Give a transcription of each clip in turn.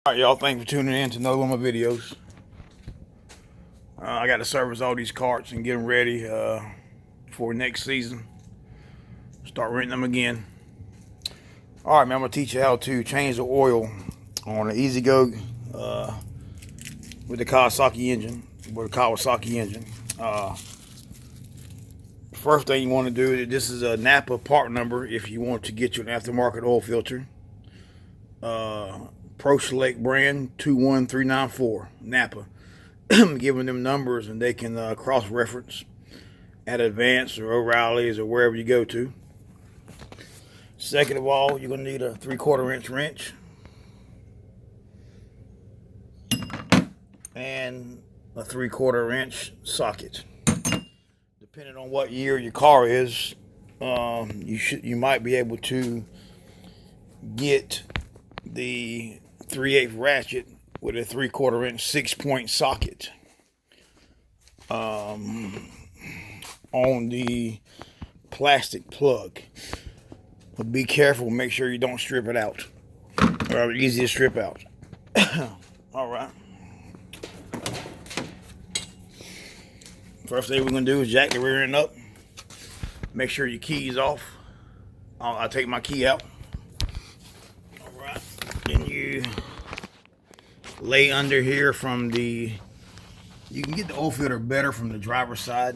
Alright, y'all, thanks for tuning in to another one of my videos. I got to service all these carts and get them ready for next season. Start renting them again. Alright, man, I'm going to teach you how to change the oil on an Ezgo with the Kawasaki engine. First thing you want to do, this is a Napa part number if you want to get you an aftermarket oil filter. Pro Select brand 21394 Napa. Giving them numbers and they can cross-reference at Advance or O'Reilly's or wherever you go to. Second of all, you're going to need a 3/4 inch wrench and a 3/4 inch socket. Depending on what year your car is, you might be able to get the 3/8 ratchet with a 3/4 inch 6-point socket on the plastic plug. But be careful, make sure you don't strip it out, or easy to strip out. All right. First thing we're gonna do is jack the rear end up. Make sure your key's off. I'll take my key out. All right. Then you lay under here from the. You can get the oil filter better from the driver's side,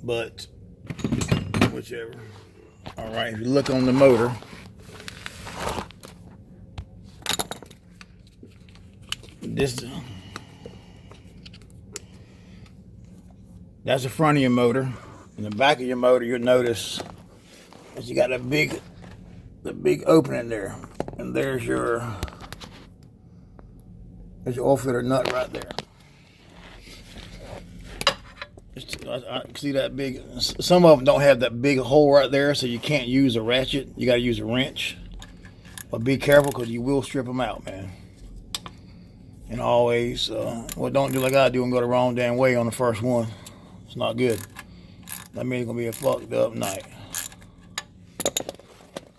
but whichever. All right. If you look on the motor, that's the front of your motor. In the back of your motor, you'll notice that you got the big opening there, and there's your oil filter nut right there. I see that big. Some of them don't have that big hole right there, so you can't use a ratchet. You got to use a wrench. But be careful, because you will strip them out, man. And always, well, don't do like I do and go the wrong damn way on the first one. It's not good. That means it's gonna be a fucked up night.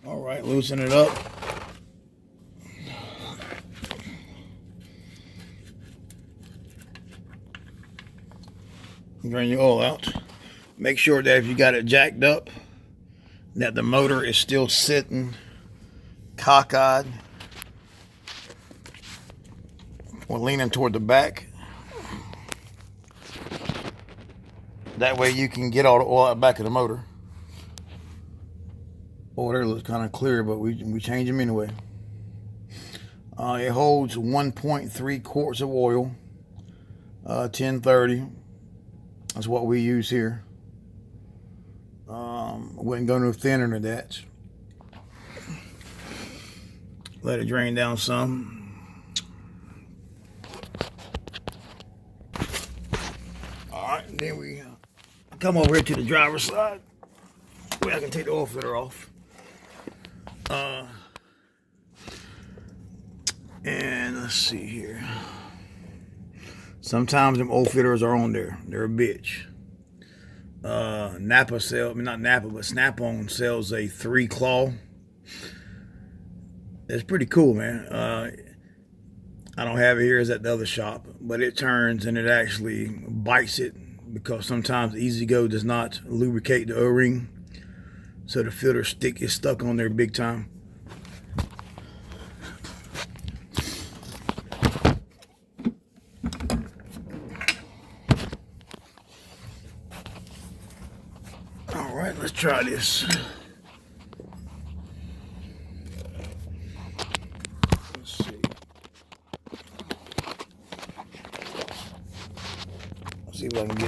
All right, loosen it up. Drain your oil out. Make sure that if you got it jacked up, that the motor is still sitting cockeyed or leaning toward the back. That way you can get all the oil out the back of the motor. Oh, there looks kind of clear, but we change them anyway. It holds 1.3 quarts of oil, 1030. That's what we use here. Wouldn't go no thinner than that. Let it drain down some. All right, then we come over here to the driver's side where I can take the oil filter off. And let's see here. Sometimes them oil filters are on there. They're a bitch. Napa not Napa, but Snap-on sells a 3-claw. It's pretty cool, man. I don't have it here, it's at the other shop, but it turns and it actually bites it, because sometimes Ezgo does not lubricate the O-ring, so the filter is stuck on there big time. All right, let's try this. Let's see. Let's see if I can get